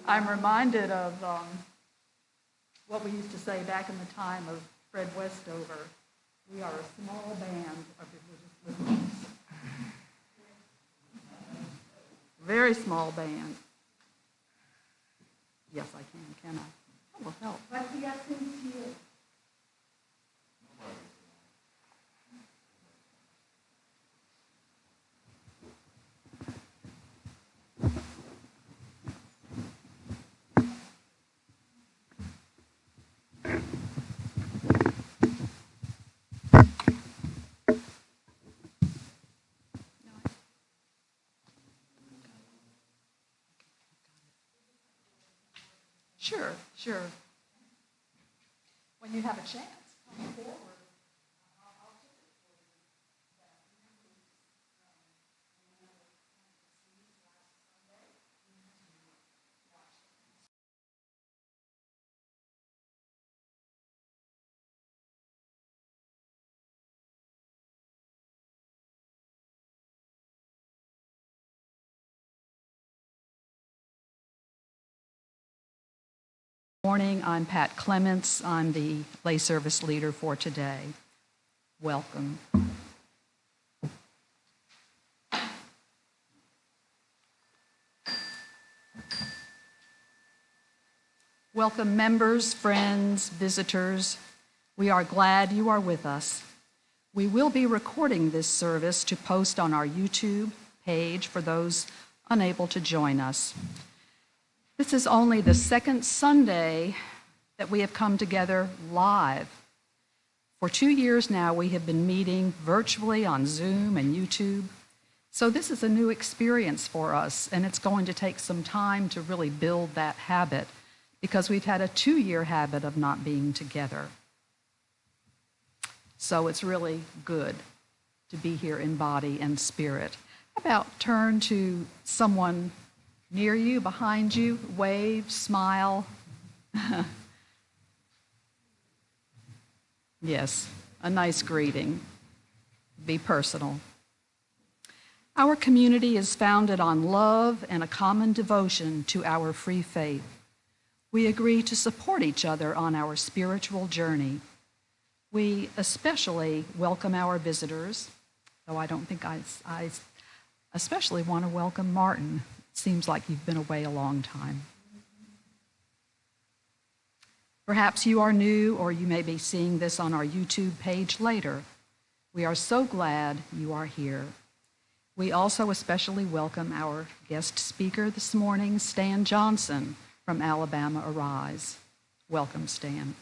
I'm reminded of what we used to say back in the time of Fred Westover. We are a small band of religious liberals. Very small band. Yes, I can I? That will help. What do you think here? Sure. When you have a chance, come forward. Morning, I'm Pat Clements. I'm the lay service leader for today. Welcome. Welcome members, friends, visitors. We are glad you are with us. We will be recording this service to post on our YouTube page for those unable to join us. This is only the second Sunday that we have come together live. For 2 years now, we have been meeting virtually on Zoom and YouTube. So this is a new experience for us, and it's going to take some time to really build that habit because we've had a 2-year habit of not being together. So it's really good to be here in body and spirit. How about turn to someone near you, behind you, wave, smile. Yes, a nice greeting. Be personal. Our community is founded on love and a common devotion to our free faith. We agree to support each other on our spiritual journey. We especially welcome our visitors, though I don't think I especially want to welcome Martin. Seems like you've been away a long time. Perhaps you are new, or you may be seeing this on our YouTube page later. We are so glad you are here. We also especially welcome our guest speaker this morning, Stan Johnson from Alabama Arise. Welcome, Stan.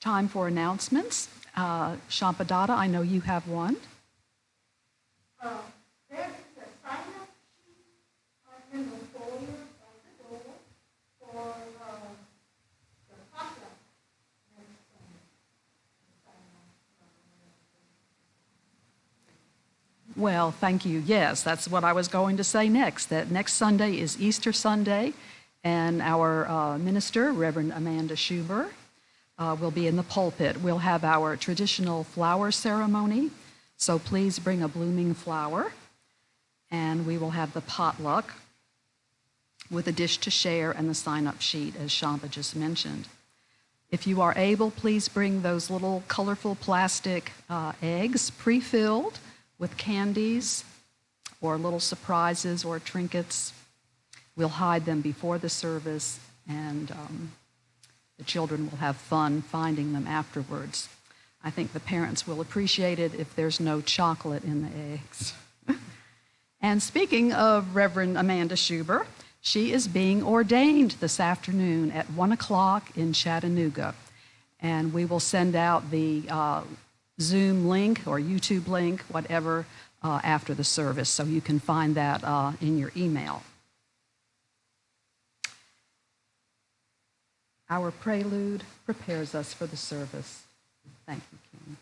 Time for announcements. Shampadata, I know you have one. There is a sign-up sheet in the foyer by the door for the potluck next Sunday. Well, thank you. Yes, that's what I was going to say next, that next Sunday is Easter Sunday, and our minister, Reverend Amanda Schuber, will be in the pulpit. We'll have our traditional flower ceremony, so please bring a blooming flower, and we will have the potluck with a dish to share and the sign-up sheet, as Shampa just mentioned. If you are able, please bring those little colorful plastic eggs pre-filled with candies or little surprises or trinkets. We'll hide them before the service, and the children will have fun finding them afterwards. I think the parents will appreciate it if there's no chocolate in the eggs. And speaking of Reverend Amanda Schuber, she is being ordained this afternoon at 1 o'clock in Chattanooga. And we will send out the Zoom link or YouTube link, whatever, after the service, so you can find that in your email. Our prelude prepares us for the service. Thank you, King.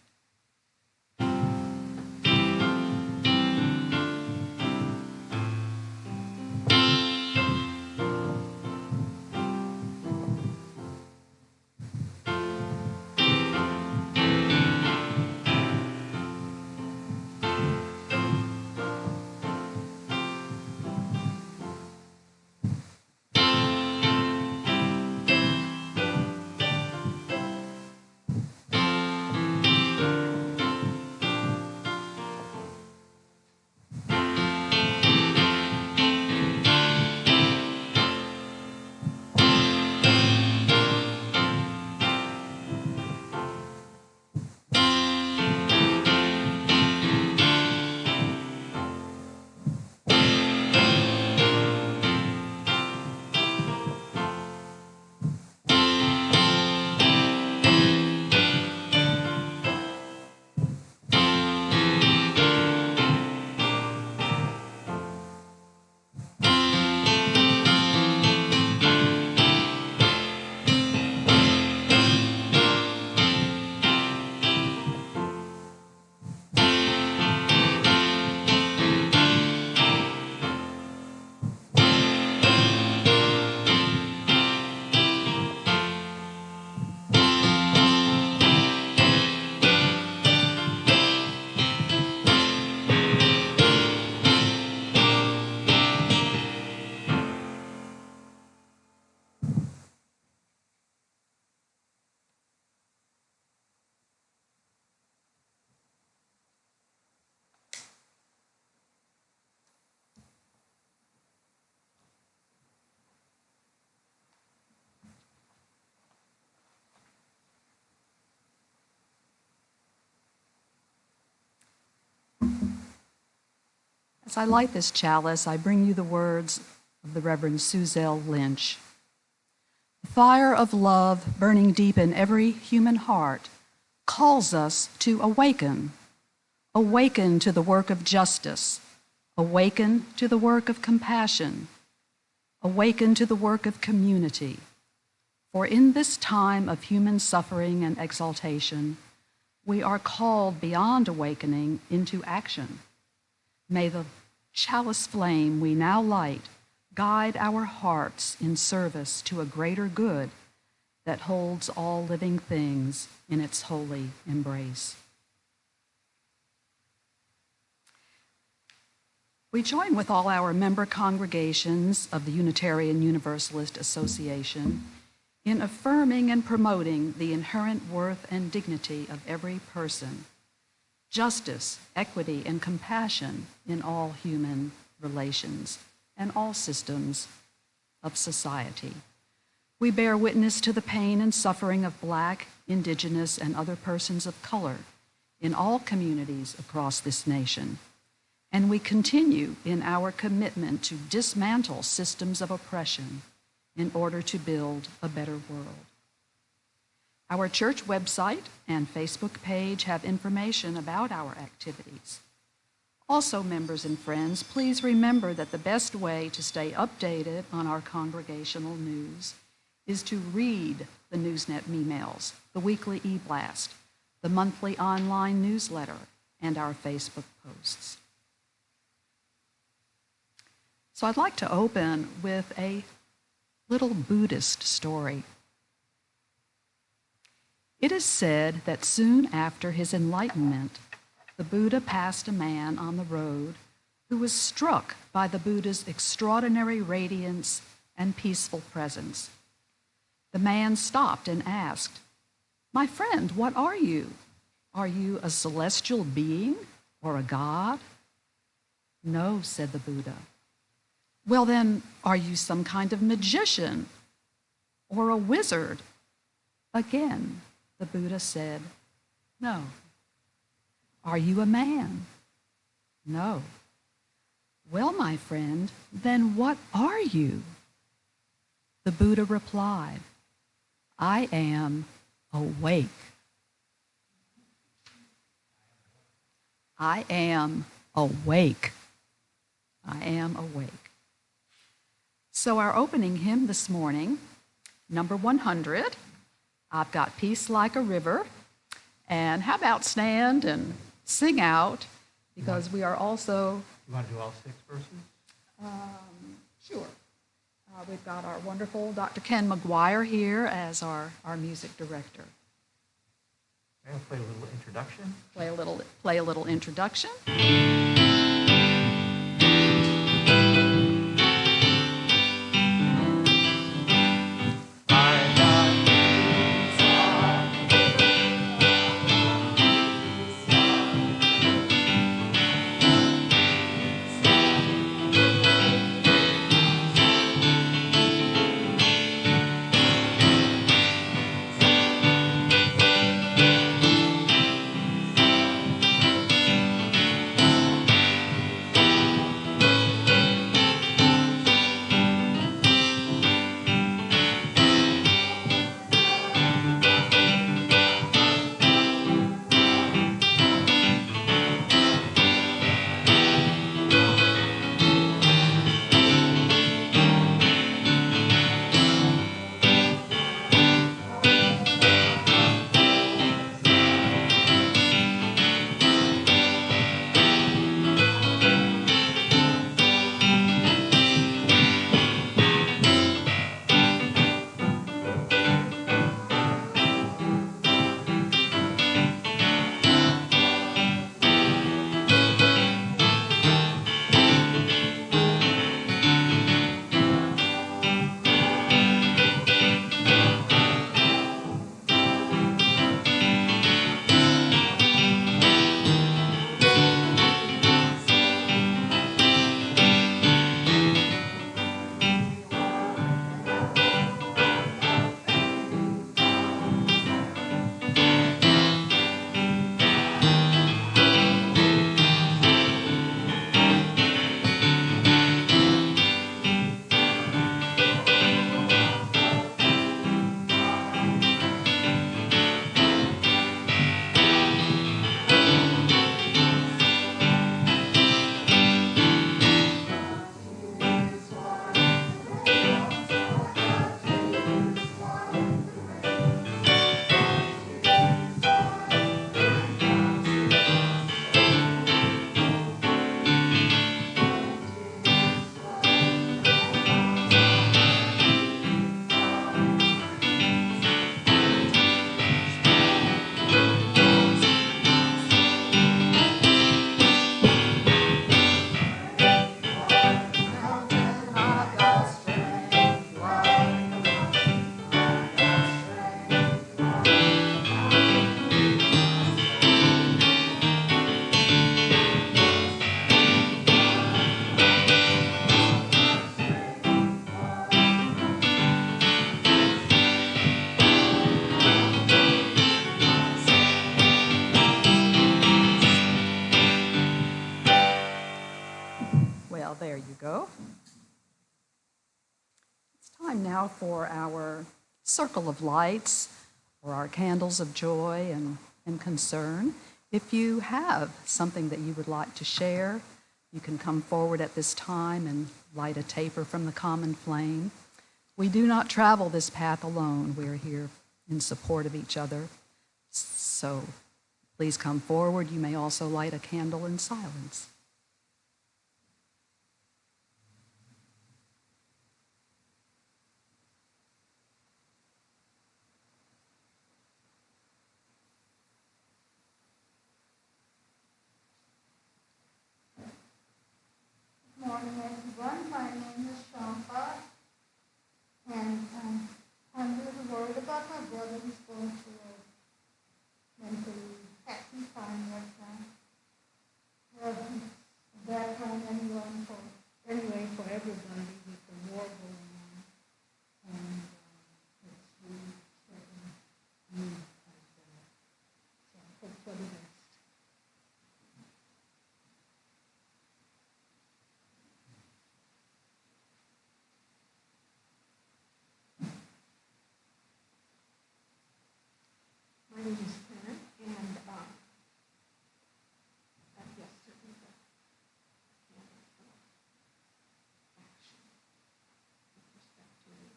As I light this chalice, I bring you the words of the Reverend Suzelle Lynch. The fire of love burning deep in every human heart calls us to awaken. Awaken to the work of justice. Awaken to the work of compassion. Awaken to the work of community. For in this time of human suffering and exaltation, we are called beyond awakening into action. May the chalice flame we now light guide our hearts in service to a greater good that holds all living things in its holy embrace. We join with all our member congregations of the Unitarian Universalist Association in affirming and promoting the inherent worth and dignity of every person, justice, equity, and compassion in all human relations and all systems of society. We bear witness to the pain and suffering of Black, Indigenous, and other persons of color in all communities across this nation, and we continue in our commitment to dismantle systems of oppression in order to build a better world. Our church website and Facebook page have information about our activities. Also, members and friends, please remember that the best way to stay updated on our congregational news is to read the Newsnet emails, the weekly e-blast, the monthly online newsletter, and our Facebook posts. So I'd like to open with a little Buddhist story. It is said that soon after his enlightenment, the Buddha passed a man on the road who was struck by the Buddha's extraordinary radiance and peaceful presence. The man stopped and asked, "My friend, what are you? Are you a celestial being or a god?" "No," said the Buddha. "Well then, are you some kind of magician or a wizard?" Again, the Buddha said, "No." "Are you a man?" "No." "Well, my friend, then what are you?" The Buddha replied, "I am awake." I am awake. I am awake. So our opening hymn this morning, number 100, I've Got Peace Like a River. And how about stand and sing out, because we are also... You want to do all 6 verses? Sure. We've got our wonderful Dr. Ken McGuire here as our music director. I'm going to play a little introduction. Play a little introduction. now for our circle of lights or our candles of joy and concern. If you have something that you would like to share, you can come forward at this time and light a taper from the common flame. We do not travel this path alone. We're here in support of each other. So please come forward. You may also light a candle in silence. Good morning, everyone. My name is Shampa, and I'm a little worried about my brother. He's going through a mentally taxing time right now. Back home anyway for everybody with the war going on, and it's really threatening me as well. So I hope for the best. My name is Karen, and yes, certainly the candle for action with respect to the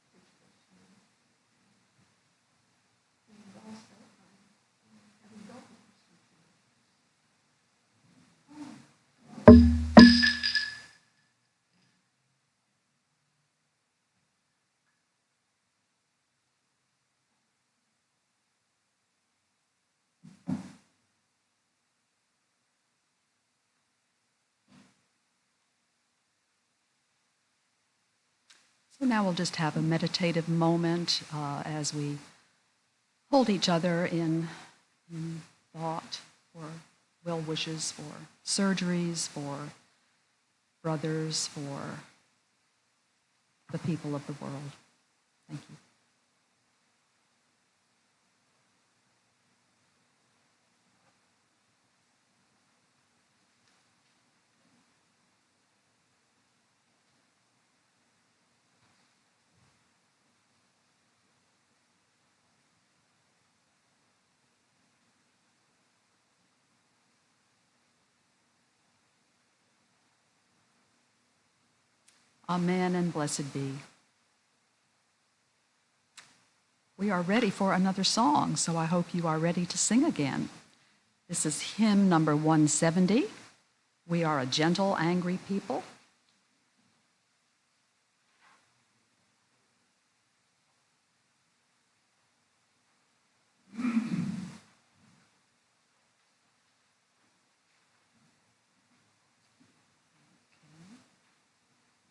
situation. And also, having dealt with this situation. So now we'll just have a meditative moment as we hold each other in thought for well wishes, for surgeries, for brothers, for the people of the world. Thank you. Amen and blessed be. We are ready for another song, so I hope you are ready to sing again. This is hymn number 170. We are a gentle, angry people.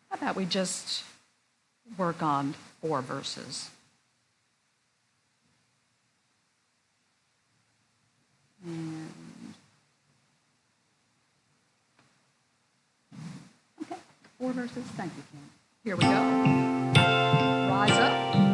How about we just work on 4 verses? And okay, 4 verses. Thank you, Kim. Here we go. Rise up.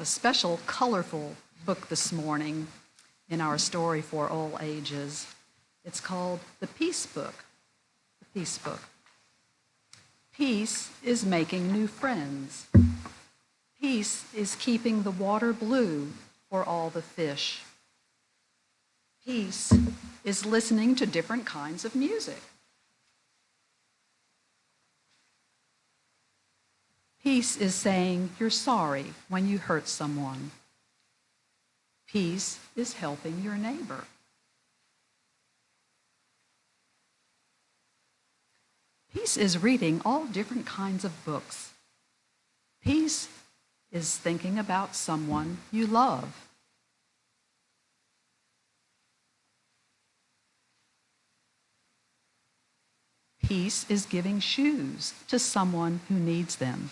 a special colorful book this morning in our story for all ages. It's called The Peace Book. The Peace Book. Peace is making new friends. Peace is keeping the water blue for all the fish. Peace is listening to different kinds of music. Peace is saying you're sorry when you hurt someone. Peace is helping your neighbor. Peace is reading all different kinds of books. Peace is thinking about someone you love. Peace is giving shoes to someone who needs them.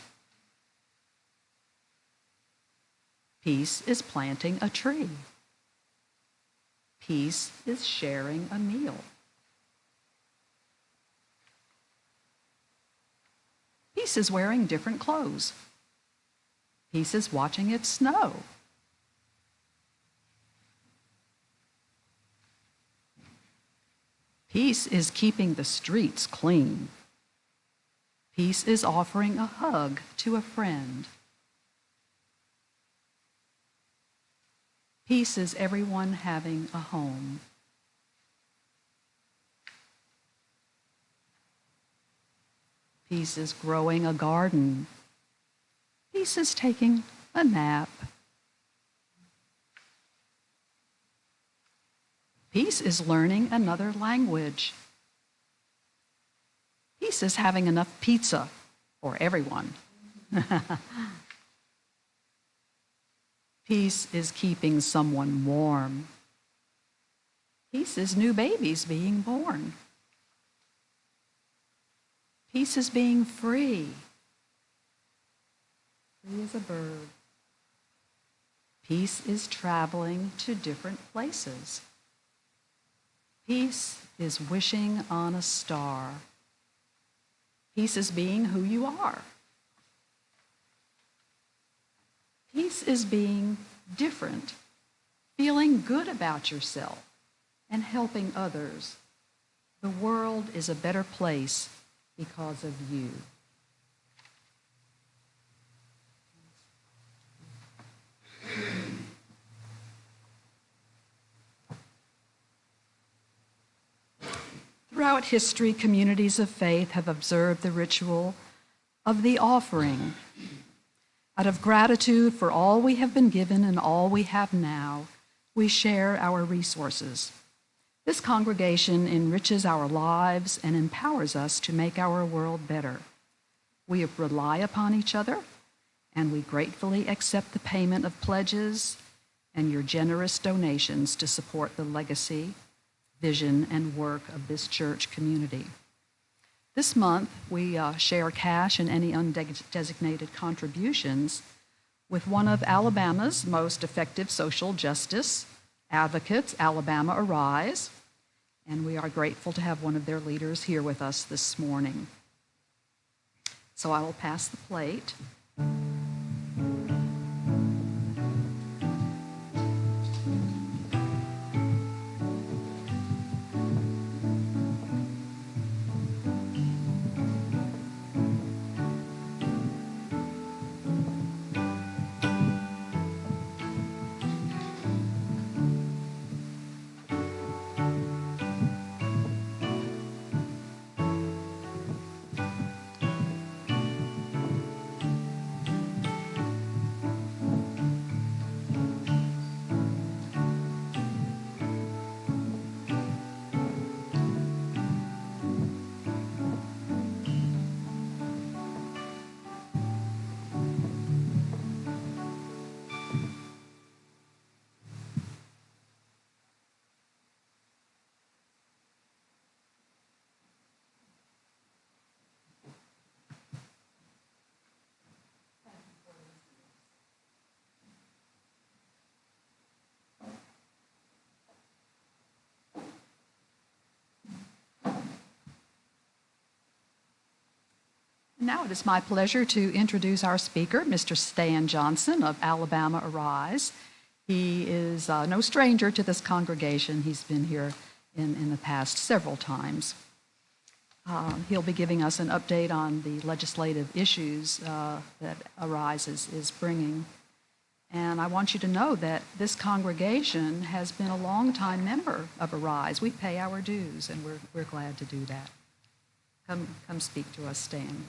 Peace is planting a tree. Peace is sharing a meal. Peace is wearing different clothes. Peace is watching it snow. Peace is keeping the streets clean. Peace is offering a hug to a friend. Peace is everyone having a home. Peace is growing a garden. Peace is taking a nap. Peace is learning another language. Peace is having enough pizza for everyone. Peace is keeping someone warm. Peace is new babies being born. Peace is being free. Free as a bird. Peace is traveling to different places. Peace is wishing on a star. Peace is being who you are. Peace is being different, feeling good about yourself, and helping others. The world is a better place because of you. Throughout history, communities of faith have observed the ritual of the offering. Out of gratitude for all we have been given and all we have now, we share our resources. This congregation enriches our lives and empowers us to make our world better. We rely upon each other, and we gratefully accept the payment of pledges and your generous donations to support the legacy, vision, and work of this church community. This month, we share cash and any undesignated contributions with one of Alabama's most effective social justice advocates, Alabama Arise, and we are grateful to have one of their leaders here with us this morning. So I will pass the plate. Now it is my pleasure to introduce our speaker, Mr. Stan Johnson of Alabama Arise. He is no stranger to this congregation. He's been here in the past several times. He'll be giving us an update on the legislative issues that Arise is bringing. And I want you to know that this congregation has been a longtime member of Arise. We pay our dues, and we're glad to do that. Come speak to us, Stan.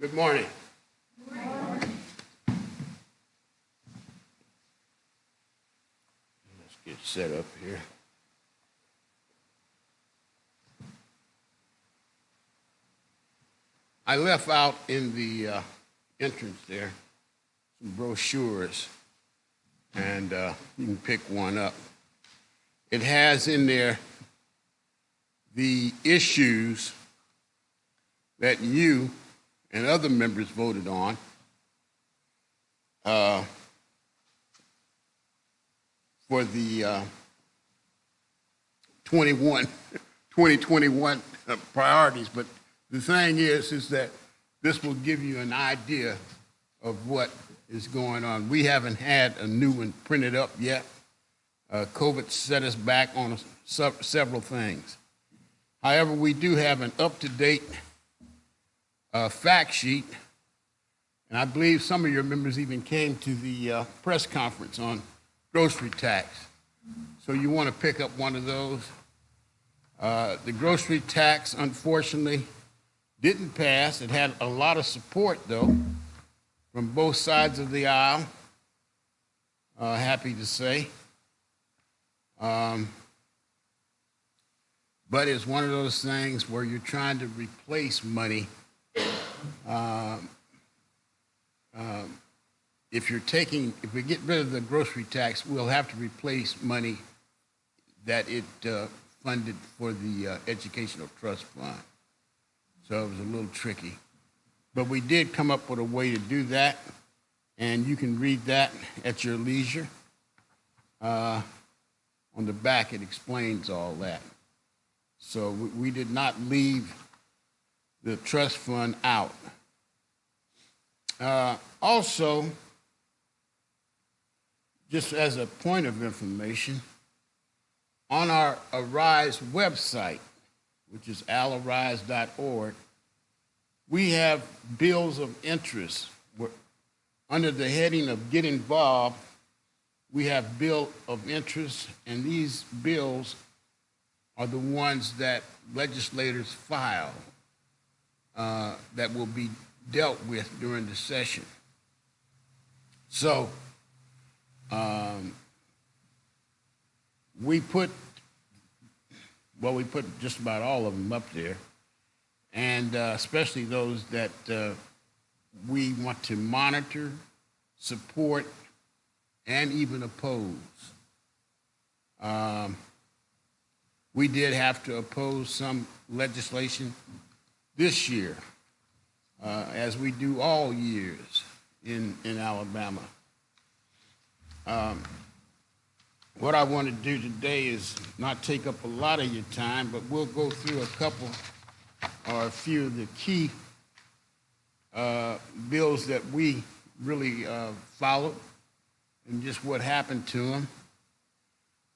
Good morning. Good morning. Let's get set up here. I left out in the entrance there some brochures, and you can pick one up. It has in there the issues that you and other members voted on for the 2021 priorities. But the thing is that this will give you an idea of what is going on. We haven't had a new one printed up yet. COVID set us back on several things. However, we do have an up-to-date fact sheet, and I believe some of your members even came to the press conference on grocery tax. So you want to pick up one of those. The grocery tax, unfortunately, didn't pass. It had a lot of support, though, from both sides of the aisle, happy to say. But it's one of those things where you're trying to replace money. If we get rid of the grocery tax, we'll have to replace money that it funded for the Educational Trust Fund. So it was a little tricky. But we did come up with a way to do that, and you can read that at your leisure. On the back, it explains all that. So we did not leave the trust fund out. Also, just as a point of information, on our Arise website, which is alarise.org, we have bills of interest. Under the heading of Get Involved, we have bill of interest, and these bills are the ones that legislators file that will be dealt with during the session. So we put just about all of them up there, and especially those that we want to monitor, support, and even oppose. We did have to oppose some legislation this year, as we do all years in Alabama. What I want to do today is not take up a lot of your time, but we'll go through a couple or a few of the key bills that we really followed and just what happened to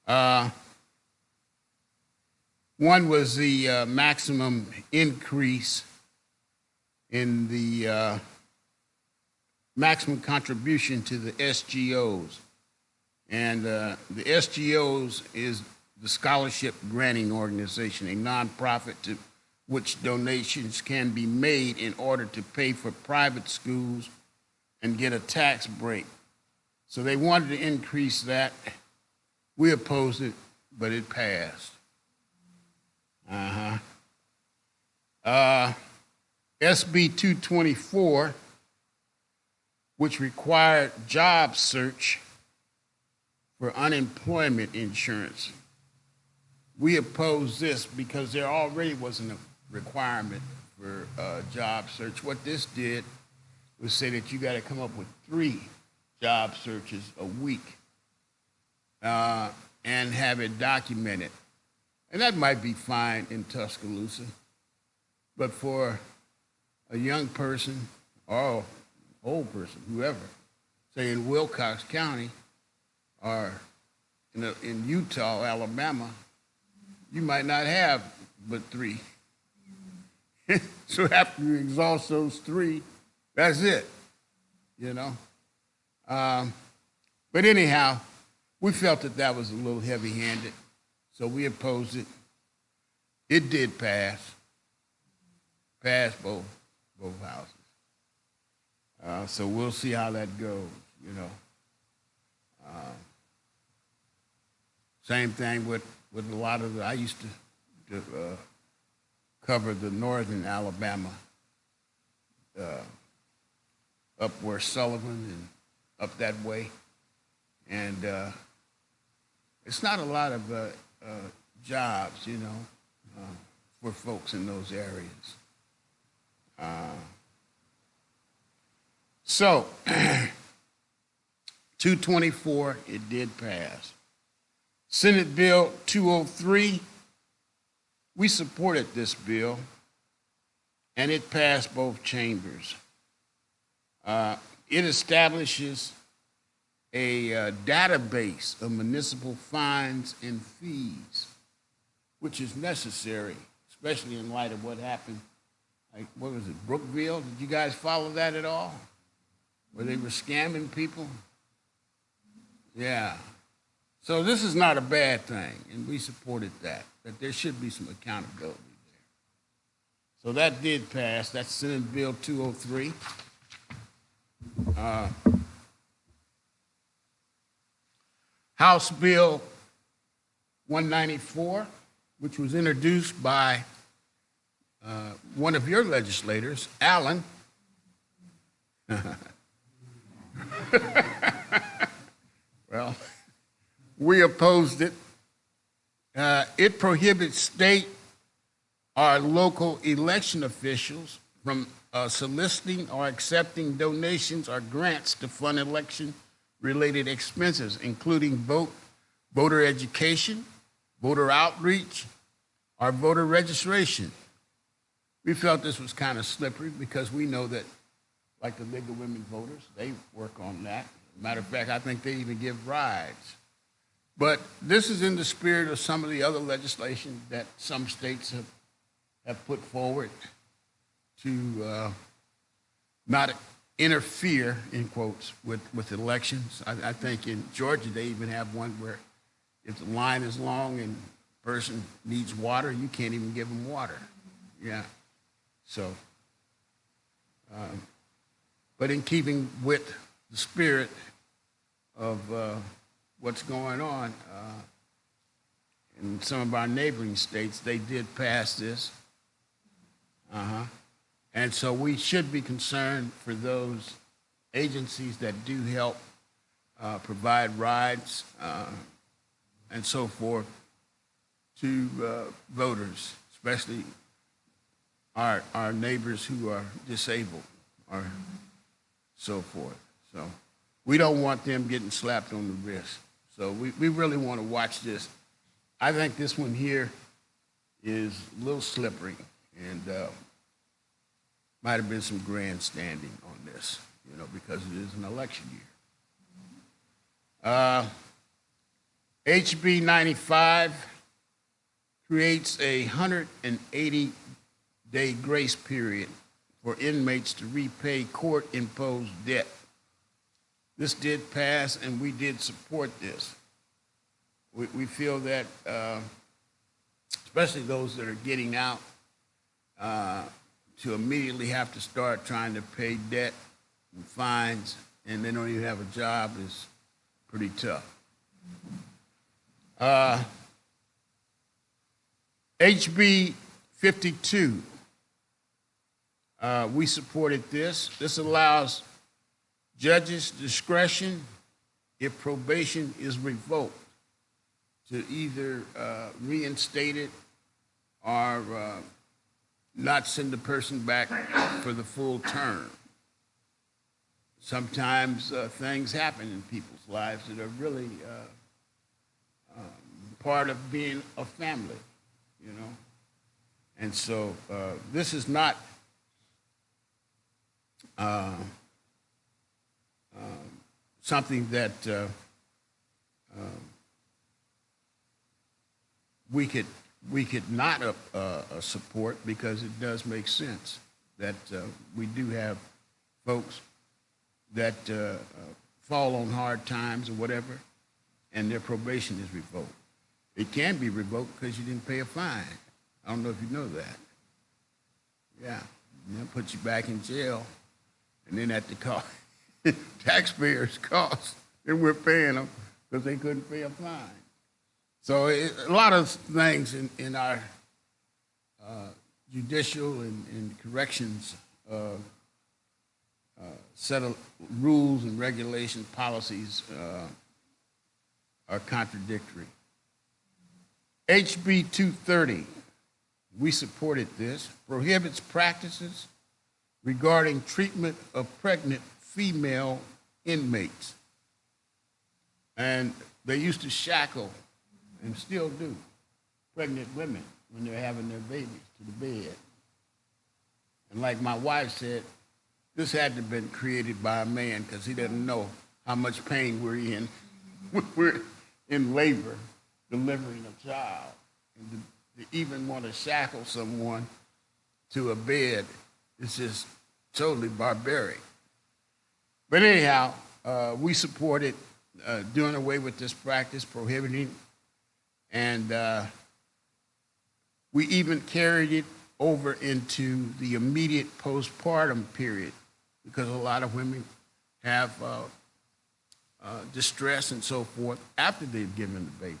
them. One was the maximum increase in the maximum contribution to the SGOs. And the SGOs is the Scholarship Granting Organization, a nonprofit to which donations can be made in order to pay for private schools and get a tax break. So they wanted to increase that. We opposed it, but it passed. SB 224, which required job search for unemployment insurance. We opposed this because there already was an requirement for job search. What this did was say that you got to come up with 3 job searches a week and have it documented. And that might be fine in Tuscaloosa, but for a young person or old person, whoever, say in Wilcox County or in Utah, Alabama, you might not have but 3. So after you exhaust those 3, that's it, you know. But anyhow, we felt that that was a little heavy-handed, so we opposed it. It did pass both houses. So we'll see how that goes, you know. Same thing with a lot of I used to cover the northern Alabama, up where Sullivan and up that way. And it's not a lot of jobs, you know, for folks in those areas. So, 224, it did pass. Senate Bill 203, we supported this bill, and it passed both chambers. It establishes a database of municipal fines and fees, which is necessary, especially in light of what happened. Like, what was it, Brookville? Did you guys follow that at all? Where they were scamming people? Yeah. So this is not a bad thing, and we supported that there should be some accountability there. So that did pass. That's Senate Bill 203. House Bill 194, which was introduced by one of your legislators, Allen. Well, we opposed it. It prohibits state or local election officials from soliciting or accepting donations or grants to fund election-related expenses, including voter education, voter outreach, or voter registration. We felt this was kind of slippery because we know that, like the League of Women Voters, they work on that. Matter of fact, I think they even give rides. But this is in the spirit of some of the other legislation that some states have put forward to not interfere, in quotes, with elections. I think in Georgia they even have one where if the line is long and a person needs water, you can't even give them water. Yeah. So, but in keeping with the spirit of what's going on in some of our neighboring states, they did pass this. And so we should be concerned for those agencies that do help provide rides and so forth to voters, especially our neighbors who are disabled or so forth. So we don't want them getting slapped on the wrist. So we really want to watch this. I think this one here is a little slippery, and might have been some grandstanding on this, you know, because it is an election year. HB 95 creates a 180-day grace period for inmates to repay court-imposed debt. This did pass, and we did support this. We feel that, especially those that are getting out, to immediately have to start trying to pay debt and fines, and they don't even have a job is pretty tough. HB 52, we supported this. This allows judges discretion if probation is revoked to either reinstate it or not send the person back for the full term. Sometimes things happen in people's lives that are really part of being a family, you know. And so this is not something that we could not support, because it does make sense that we do have folks that fall on hard times or whatever, and their probation is revoked. It can be revoked because you didn't pay a fine. I don't know if you know that. Yeah, they'll put you back in jail, and then at the cost, taxpayers' cost, and we're paying them because they couldn't pay a fine. So a lot of things in our judicial and corrections set of rules and regulations, policies are contradictory. HB 230, we supported this, prohibits practices regarding treatment of pregnant female inmates. And they used to shackle, and still do, pregnant women when they're having their babies to the bed. And like my wife said, this had to have been created by a man, because he doesn't know how much pain we're in. We're in labor, delivering a child. And to even want to shackle someone to a bed is just totally barbaric. But anyhow, we supported doing away with this practice, prohibiting, and we even carried it over into the immediate postpartum period, because a lot of women have distress and so forth after they've given the baby,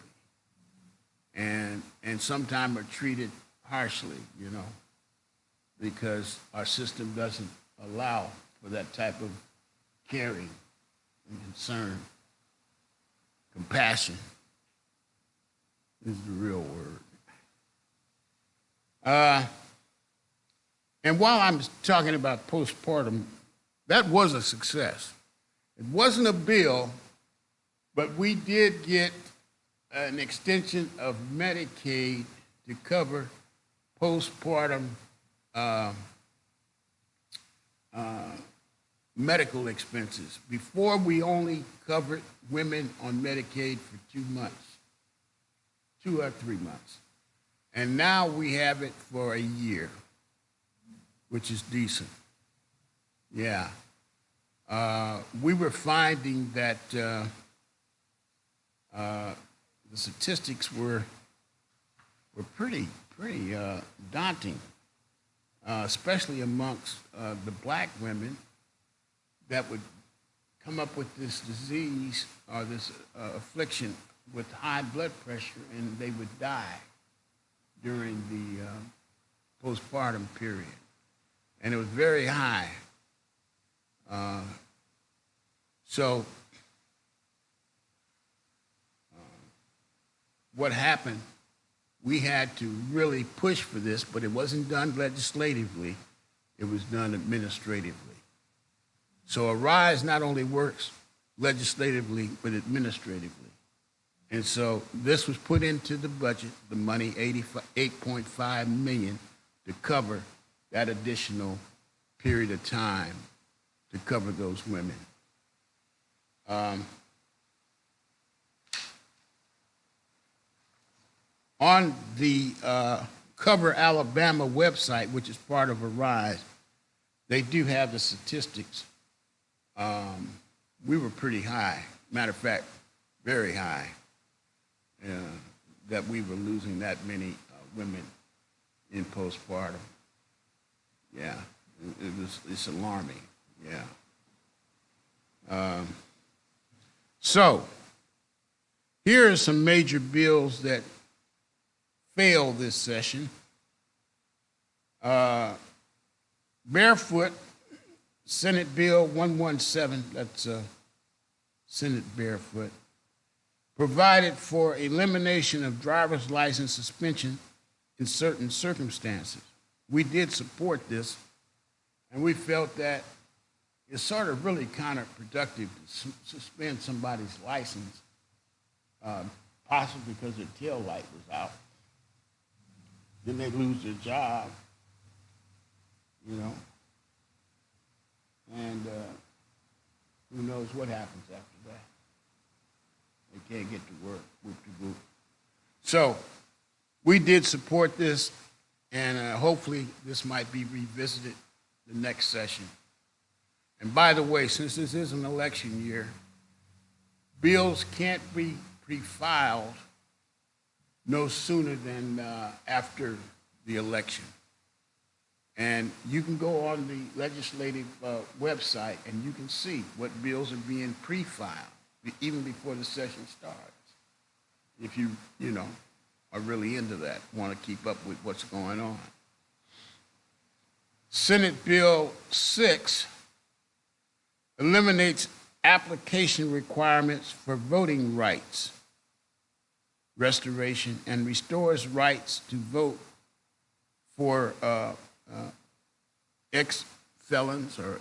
and sometimes are treated harshly, you know, because our system doesn't allow for that type of caring and concern. Compassion is the real word. And while I'm talking about postpartum, that was a success. It wasn't a bill, but we did get an extension of Medicaid to cover postpartum medical expenses. Before, we only covered women on Medicaid for 2 months, 2 or 3 months. And now we have it for a year, which is decent. Yeah. We were finding that the statistics were pretty daunting, especially amongst the black women that would come up with this disease or this affliction with high blood pressure, and they would die during the postpartum period. And it was very high. So what happened, we had to really push for this, but it wasn't done legislatively, it was done administratively. So ARISE not only works legislatively, but administratively. And so this was put into the budget, the money, $8.5 million, to cover that additional period of time to cover those women. On the Cover Alabama website, which is part of ARISE, they do have the statistics. We were pretty high. Matter of fact, very high, that we were losing that many women in postpartum. Yeah, it's alarming, yeah. So, here are some major bills that failed this session. Barefoot, Senate Bill 117, that's Senate Barefoot, provided for elimination of driver's license suspension in certain circumstances. we did support this, and we felt that it's sort of really counterproductive to suspend somebody's license, possibly because their tail light was out. Then they lose their job, you know, and who knows what happens after that. They can't get to work, whoop-de-whoop. So we did support this, and hopefully this might be revisited the next session. And by the way, since this is an election year, bills can't be pre-filed no sooner than after the election. And you can go on the legislative website and you can see what bills are being pre-filed, even before the session starts. If you are really into that, want to keep up with what's going on. Senate Bill 6 eliminates application requirements for voting rights restoration and restores rights to vote for ex-felons or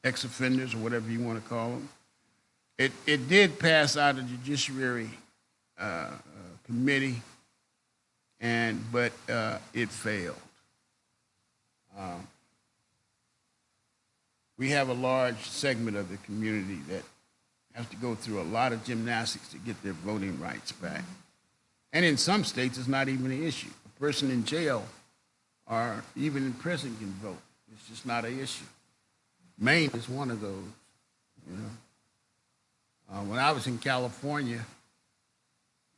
ex-offenders or whatever you want to call them. It did pass out of the Judiciary Committee, but it failed. We have a large segment of the community that has to go through a lot of gymnastics to get their voting rights back. And in some states, it's not even an issue. A person in jail or even in prison can vote. It's just not an issue. Maine is one of those, you know. When I was in California,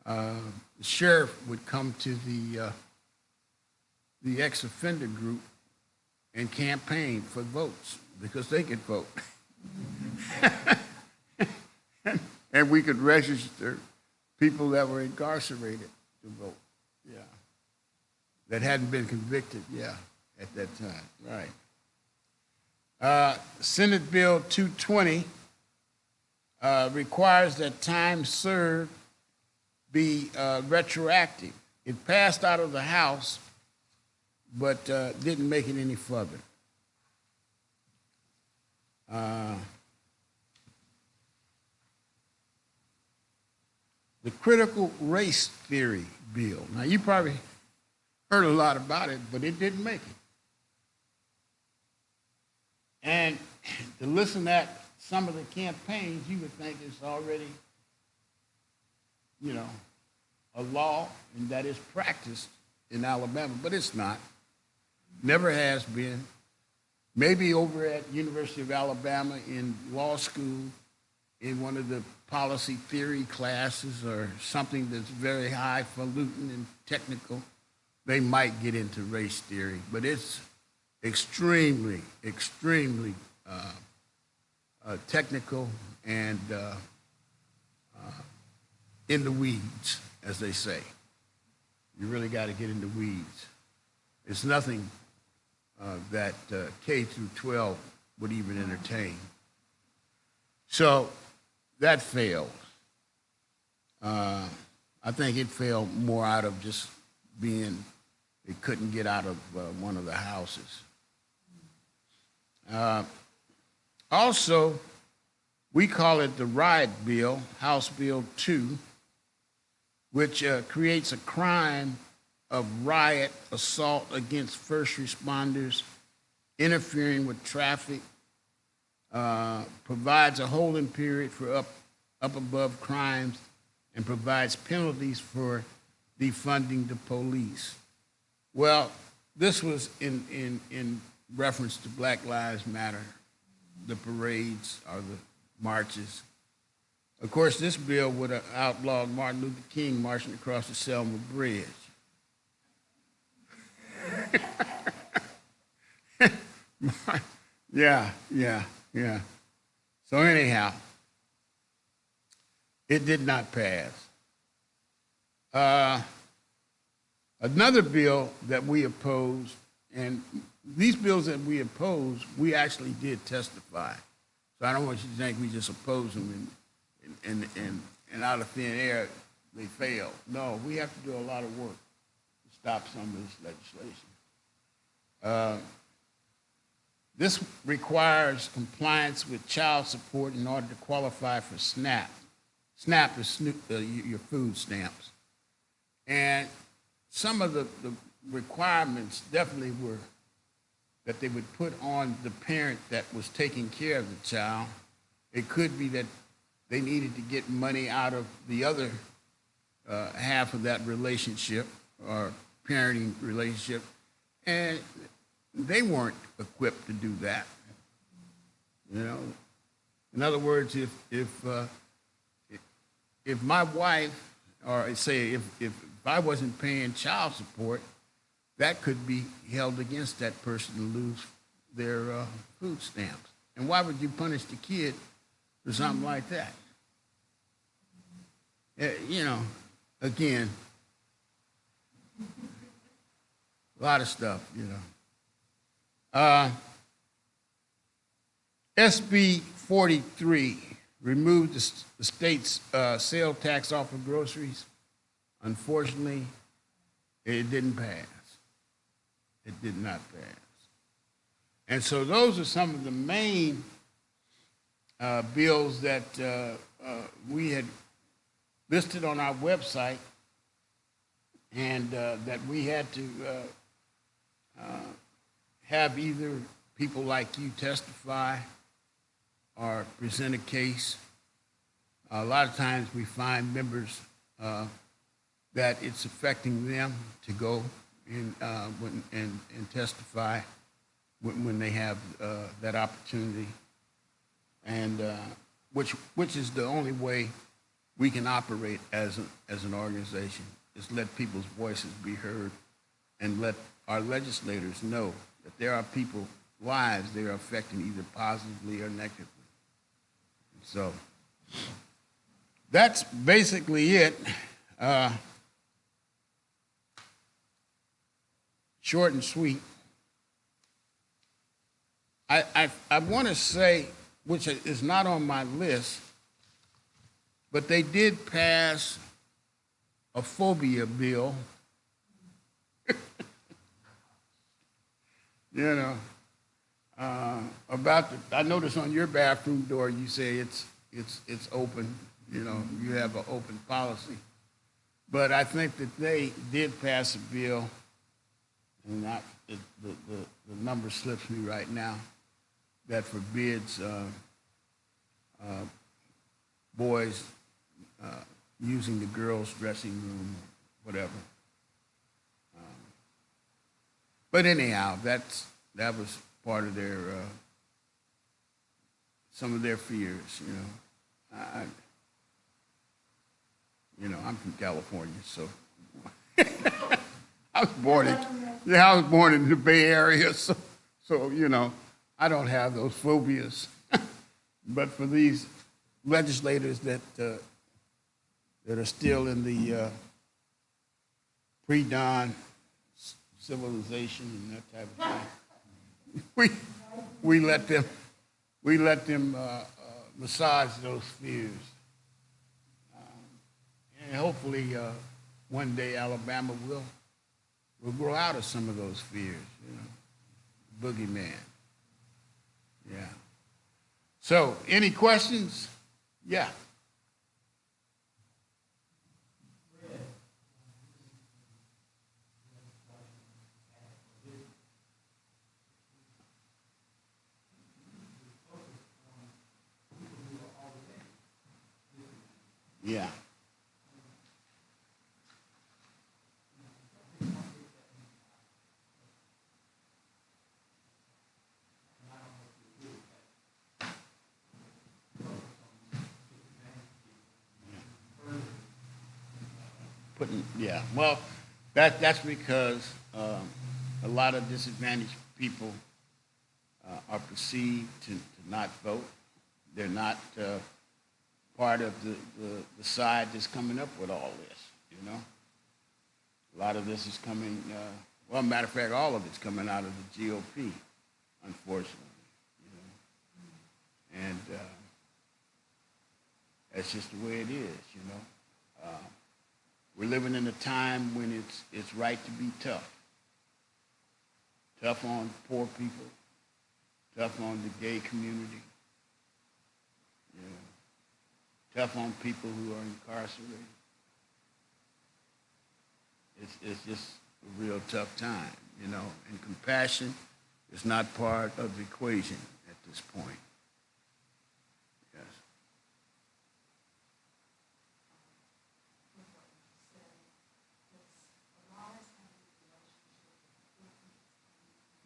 the sheriff would come to the ex-offender group and campaign for votes because they could vote. And we could register people that were incarcerated to vote, yeah. That hadn't been convicted, yeah, at that time, right. Senate Bill 220 requires that time served be retroactive. It passed out of the House, but didn't make it any further. The critical race theory bill. Now, you probably heard a lot about it, but it didn't make it. And to listen at some of the campaigns, you would think it's already, you know, a law and that is practiced in Alabama, but it's not. Never has been. Maybe over at University of Alabama in law school, in one of the policy theory classes or something that's very highfalutin and technical, they might get into race theory, but it's extremely, extremely technical and in the weeds, as they say. You really got to get in the weeds. It's nothing that K through 12 would even entertain. So that failed. I think it failed more out of just being, it couldn't get out of one of the houses. Also, we call it the riot bill, House Bill 2, which creates a crime of riot assault against first responders, interfering with traffic, provides a holding period for up above crimes, and provides penalties for defunding the police. Well, this was in reference to Black Lives Matter, the parades or the marches. Of course, this bill would have outlawed Martin Luther King marching across the Selma Bridge. Yeah. So anyhow, it did not pass. Another bill that we opposed, and these bills that we opposed, we actually did testify. So I don't want you to think we just opposed them and out of thin air they failed. No, we have to do a lot of work to stop some of this legislation. This requires compliance with child support in order to qualify for SNAP. SNAP is your food stamps. And some of the requirements definitely were that they would put on the parent that was taking care of the child. It could be that they needed to get money out of the other half of that relationship or parenting relationship, and they weren't equipped to do that. You know, in other words, if my wife, or say if I wasn't paying child support, that could be held against that person to lose their food stamps. And why would you punish the kid for something like that? You know, again, a lot of stuff, you know. SB 43 removed the state's sale tax off of groceries. Unfortunately, it didn't pass. It did not pass. And so those are some of the main bills that we had listed on our website, and that we had to have either people like you testify or present a case. A lot of times we find members that it's affecting them to go and testify when they have that opportunity, and which is the only way we can operate as an organization, is let people's voices be heard and let our legislators know that there are people's lives they are affecting either positively or negatively. So that's basically it. Short and sweet. I want to say, which is not on my list, but they did pass a phobia bill. You know, I noticed on your bathroom door you say it's open. You know, you have an open policy. But I think that they did pass a bill, and the number slips me right now, that forbids boys using the girls' dressing room, whatever. But anyhow, that was part of their some of their fears. You know, I'm from California, so I was born in the Bay Area, so you know, I don't have those phobias. But for these legislators that are still in the pre-dawn civilization and that type of thing, we let them massage those fears, and hopefully one day Alabama will grow out of some of those fears. You know, boogeyman. Yeah. So, any questions? Yeah. Yeah. Yeah. Well, that's because a lot of disadvantaged people are perceived to not vote. They're not part of the side that's coming up with all this, you know. A lot of this is coming, well, matter of fact, all of it's coming out of the GOP, unfortunately, you know. And that's just the way it is, you know. We're living in a time when it's right to be tough. tough on poor people, tough on the gay community, you know, tough on people who are incarcerated. It's just a real tough time, you know, and compassion is not part of the equation at this point. Yes.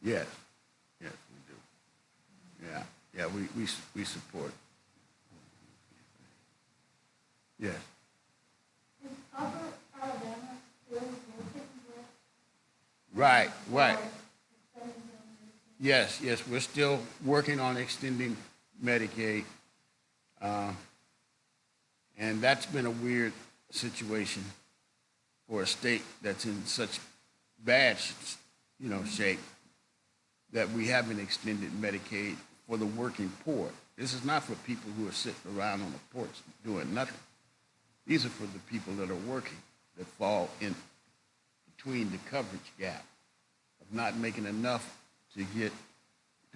Yes, yes, we do. Yeah, yeah, we support. Yes. Is Upper Alabama still working with? Right, right. extending them? Yes, yes, we're still working on extending Medicaid. And that's been a weird situation for a state that's in such bad, shape that we haven't extended Medicaid for the working poor. This is not for people who are sitting around on the porch doing nothing. These are for the people that are working, that fall in between the coverage gap of not making enough to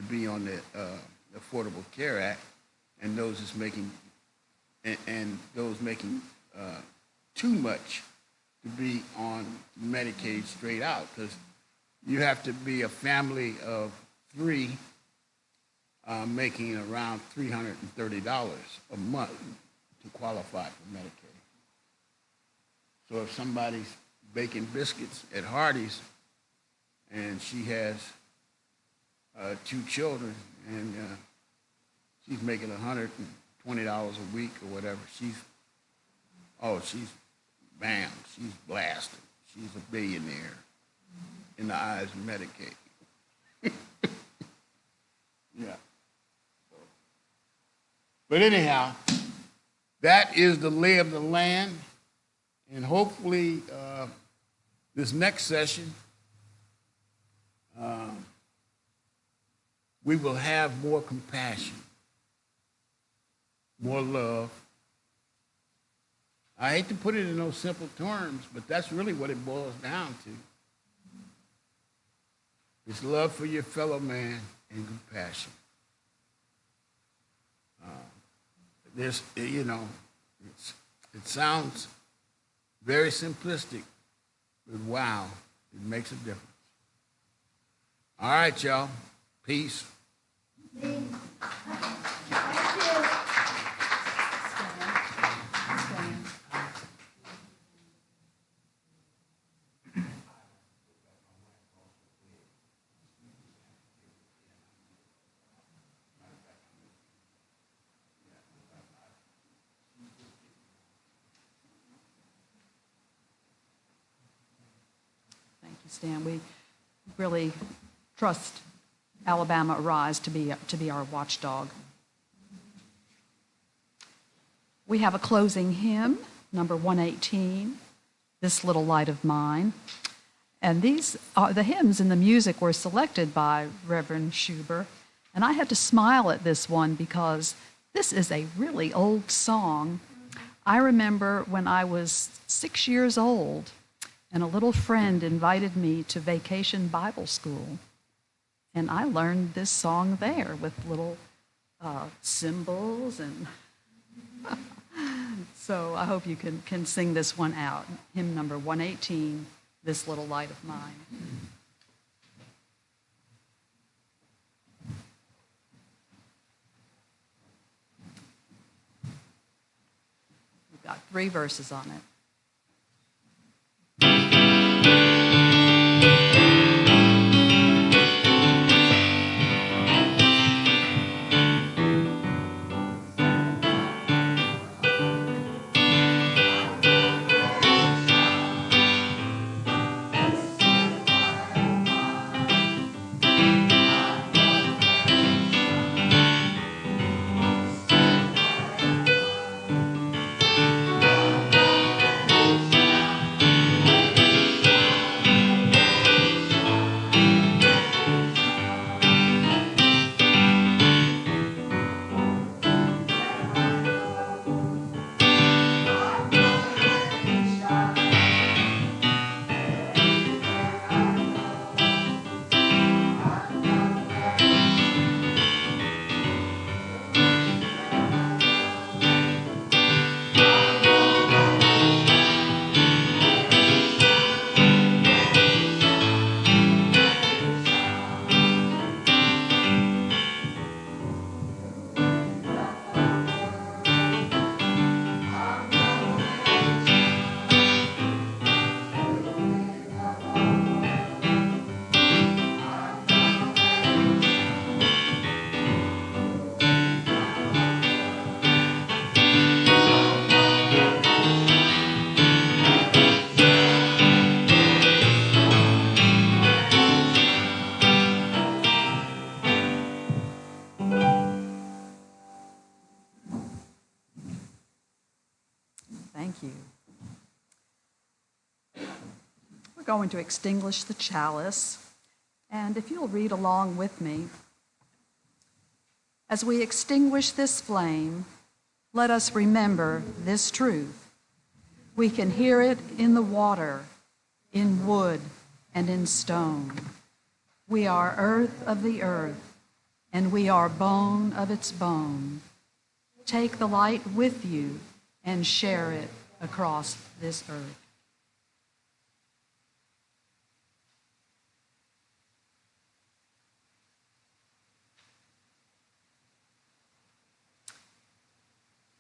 be on the Affordable Care Act, and those is making and those making too much to be on Medicaid straight out, because you have to be a family of three making around $330 a month to qualify for Medicaid. So if somebody's baking biscuits at Hardee's and she has 2 children and she's making $120 a week or whatever, she's blasted. She's a billionaire in the eyes of Medicaid. Yeah. But anyhow, that is the lay of the land, and hopefully this next session we will have more compassion, more love. I hate to put it in those simple terms, but that's really what it boils down to. It's love for your fellow man and compassion. It sounds very simplistic, but wow, it makes a difference. All right, y'all. Peace. Thank you. Thank you, Stan. We really trust Alabama Arise to be our watchdog. We have a closing hymn, number 118, This Little Light of Mine. And the hymns and the music were selected by Reverend Schuber. And I had to smile at this one because this is a really old song. I remember when I was 6 years old, and a little friend invited me to Vacation Bible School. And I learned this song there with little cymbals. And so I hope you can sing this one out. Hymn number 118, This Little Light of Mine. We've got 3 verses on it. Thank you. We're going to extinguish the chalice. And if you'll read along with me, as we extinguish this flame, let us remember this truth. We can hear it in the water, in wood, and in stone. We are earth of the earth, and we are bone of its bone. Take the light with you and share it across this earth.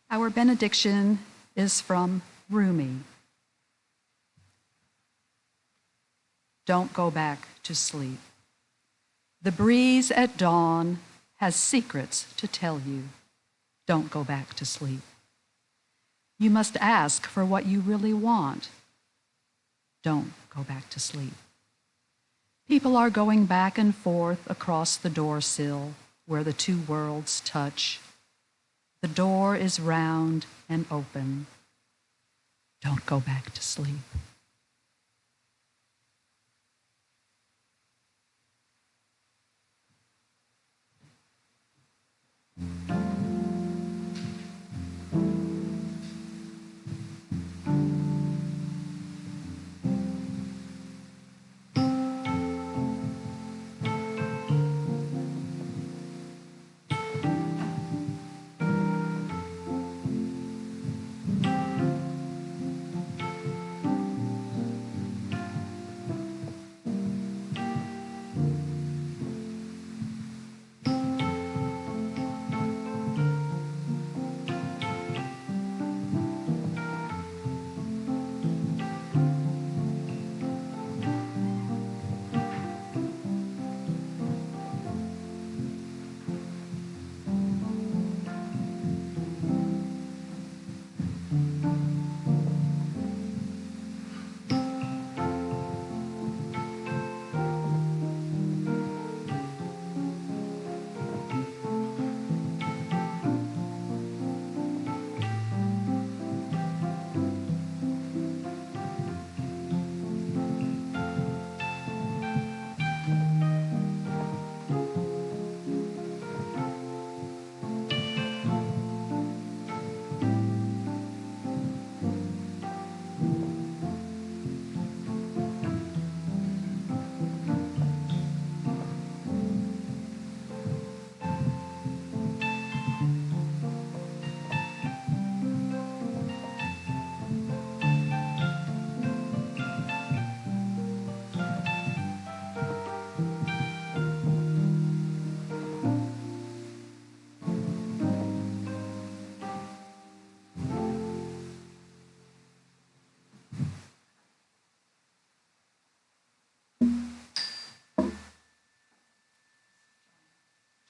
Our benediction is from Rumi. Don't go back to sleep. The breeze at dawn has secrets to tell you. Don't go back to sleep. You must ask for what you really want. Don't go back to sleep. People are going back and forth across the door sill where the two worlds touch. The door is round and open. Don't go back to sleep.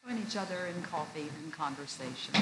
Join each other in coffee and conversation.